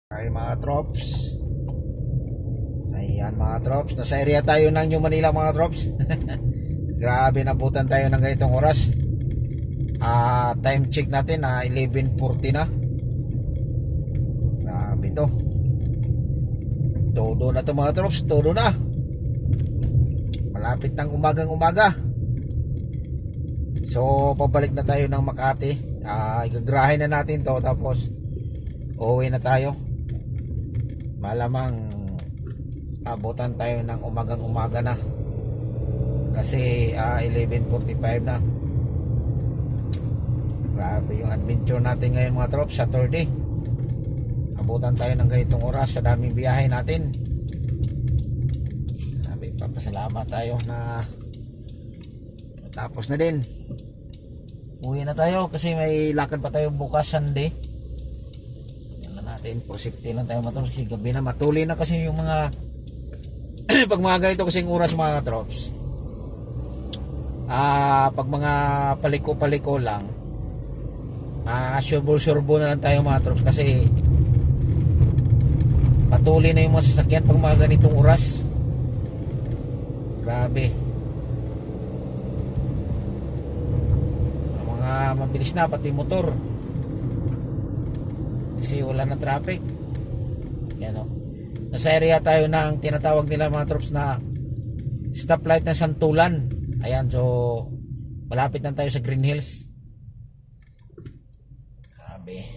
Ay mga trops. Ayan mga trops. Nasa area tayo ng New Manila mga trops. Grabe, nabutan tayo ng ganitong oras. Time check natin 11:40 na. Grabe to. Todo na to mga trops. Todo na. Malapit ng umagang umaga. So pabalik na tayo ng Makati. Igagrahin na natin to. Tapos uuwi na tayo. Malamang abutan tayo ng umagang umaga na. Kasi 11:45 na. Grabe yung adventure natin ngayon mga trops. Saturday. Abutan tayo ng ganitong oras sa daming biyahe natin. Papasalamat tayo na tapos na din. Uwi na tayo kasi may lakad pa tayo bukas Sunday. Yan na natin. For safety lang tayo mga trops. Gabi na matuloy na kasi yung mga pag mga ganito kasing oras mga trops. Pag mga paliko-paliko lang, surbo na lang tayo mga trops kasi patuloy na yung mga sasakyan pag mga ganitong oras. Grabe. Ang mga mabilis na pati motor kasi wala na traffic. Yan o. Nasa area tayo ng tinatawag nila mga trops na stoplight ng Santulan. Ayan, so malapit na tayo sa Green Hills. Grabe.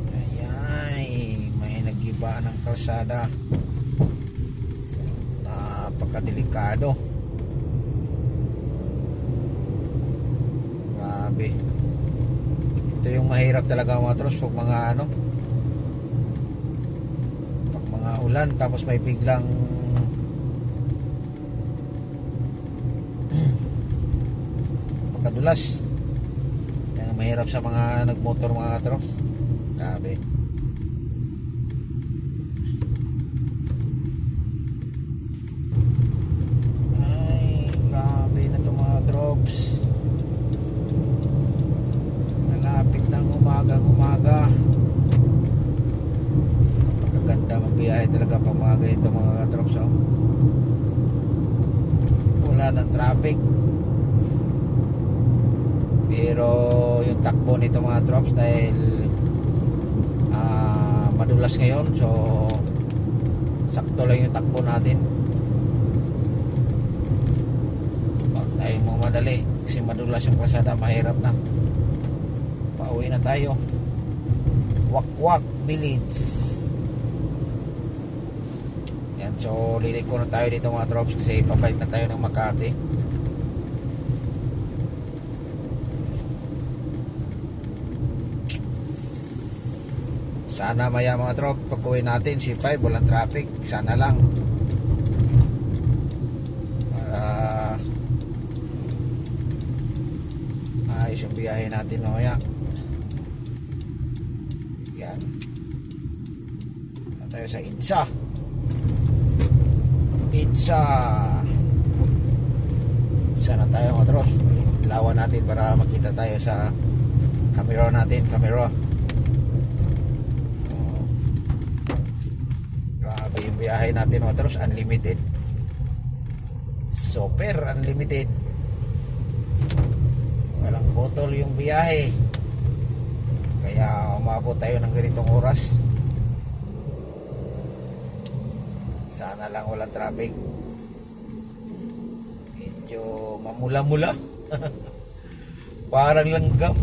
Ayan, may nagiba ng kalsada. Napakadelikado. Grabe. Ito yung mahirap talaga mga trops pag mga pag mga ulan tapos may biglang pagkadulas. Yan ang mahirap sa mga nagmotor mga trops. Grabe. Ay, grabe na ito mga trops. Malapit ng umaga. Magaganda magbiyahe talaga pag mga ganito mga trops. Wala ng traffic. Pero yung takbo nito mga trops dahil madulas ngayon, so sakto lang yung takbo natin. Huwag tayong mamadali kasi madulas yung kalsada, mahirap na. Pauwi na tayo. Wakwak Village. Yan, so liliko na tayo dito mga trops kasi pabalik na tayo ng Makati. Sana maya mga trop, pag uwi natin C5 walang traffic, sana lang para ayos yung biyahe natin mamaya. Yan na tayo sa Idsa na tayo mga trop. Lawan natin para makita tayo sa camera natin. Yung biyahe natin mga trops, unlimited, super unlimited, walang botol yung biyahe, kaya umabot tayo ng ganitong oras. Sana lang walang traffic. Medyo mamula-mula parang langgam.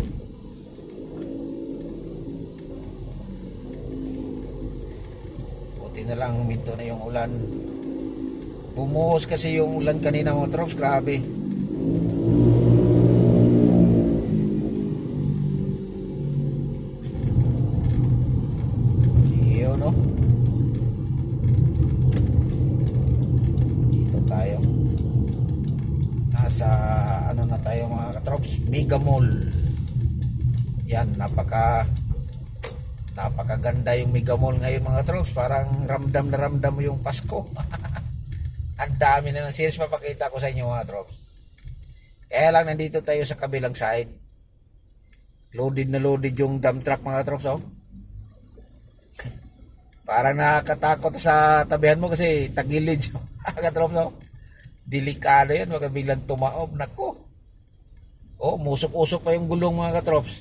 Na lang huminto na yung ulan. Bumuhos kasi yung ulan kanina mga trops. Grabe. Iyo no. Dito tayo. Nasa na tayo mga katrops, Mega Mall. Yan, napakaganda yung Mega Mall ngayon mga trops. Parang ramdam na ramdam mo yung Pasko. Ang dami na ng series papakita ko sa inyo mga trops. Kaya lang nandito tayo sa kabilang side. Loaded na loaded yung dump truck mga katrops, oh. Parang nakakatakot sa tabihan mo kasi tagilid siya. Katrops, oh. Delikado yan, wag biglang tumaob. Nako. Oh, musok-usok pa yung gulong mga katrops.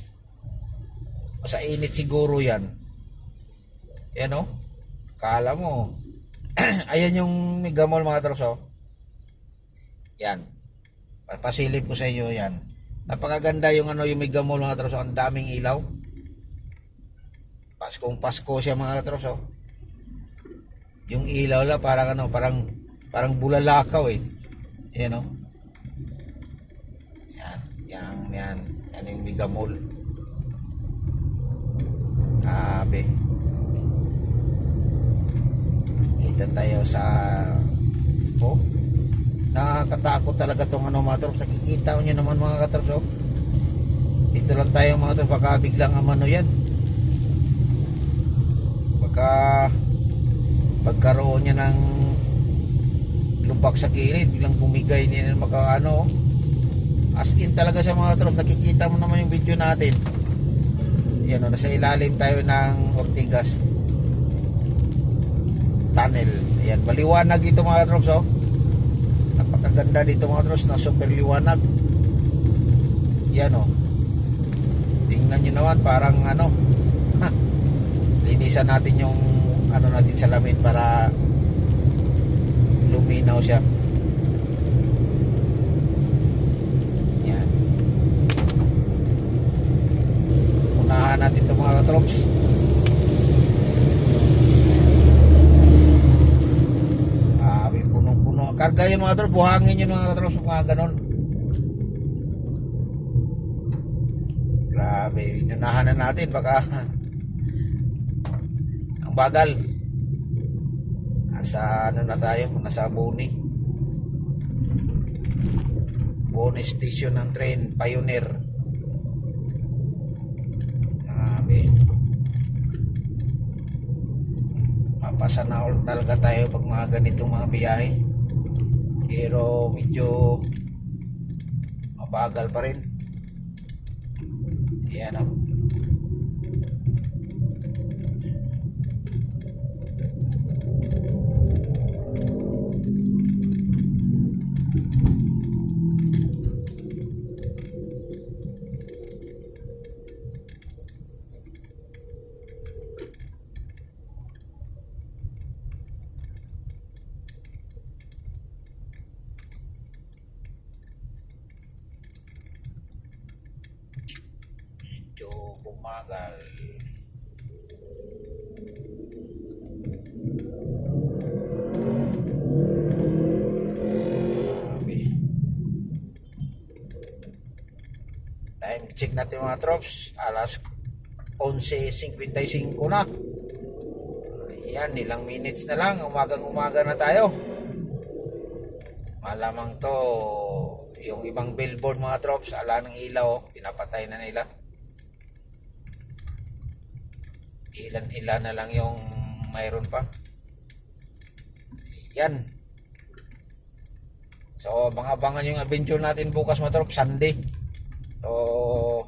Sa init siguro yan. Yan, oh. Kala mo. Ayan yung Megamall mga katrops, oh. Yan. Papasilip ko sa inyo yan. Napakaganda yung yung Megamall mga katrops, oh. Ang daming ilaw. Paskong Pasko siya mga katrops, oh. Yung ilaw la parang bulalakaw eh. Yan, oh. Yan yung Megamall. Grabe. Kita tayo sa nakakatakot talaga tong mga trops. Nakikita nyo naman mga katrops, oh. Dito lang tayo mga trops, baka biglang yan. Baka pagkaroon niya ng lumpak sa kilid, biglang bumigay niya oh. As in talaga sa mga trops. Nakikita mo naman yung video natin. Yan, oh, nasa ilalim tayo ng Ortigas tunnel. Ayan, maliwanag dito mga trops, oh. Napakaganda dito mga trops, na super liwanag. Yan, oh. Tingnan nyo naman, parang linisan natin yung natin salamin para luminaw siya. Yan. Unahan natin ito mga trops. Karga yun mga trops, buhangin yun mga trops, mga ganon. Grabe, inunahan na natin, baka ang bagal. Nasa na tayo, nasa Boni station ng train, Pioneer. Grabe. Mapasa na all talaga tayo pag mga ganitong mga biyahe. Pero medyo mabagal pa rin. Ayan, oh. Bumagal. Time check natin mga trops, alas 11:55 na. Ayan, ilang minutes na lang, umaga na tayo. Malamang to yung ibang billboard mga trops, ala ng ilaw, pinapatay na nila. Ilan na lang yung mayroon pa. Yan. So abangan yung adventure natin bukas mga trops, Sunday. So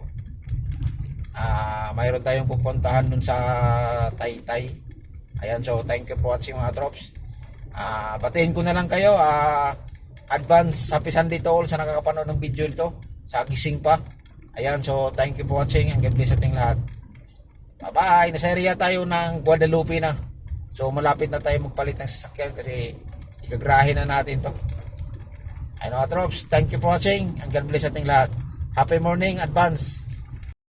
mayroon tayong pupuntahan dun sa Taytay. Ayan, so thank you for watching mga trops. Batiin ko na lang kayo, advance happy Sunday to all sa nakakapanood ng video ito, sa gising pa. Ayan, so thank you for watching and God bless ating lahat. Bye-bye. Nasa area tayo ng Guadalupe na. So malapit na tayo magpalit ng sasakyan kasi igagrahe na natin to. Ayun mga trops, thank you for watching and God bless ating lahat. Happy morning, advance.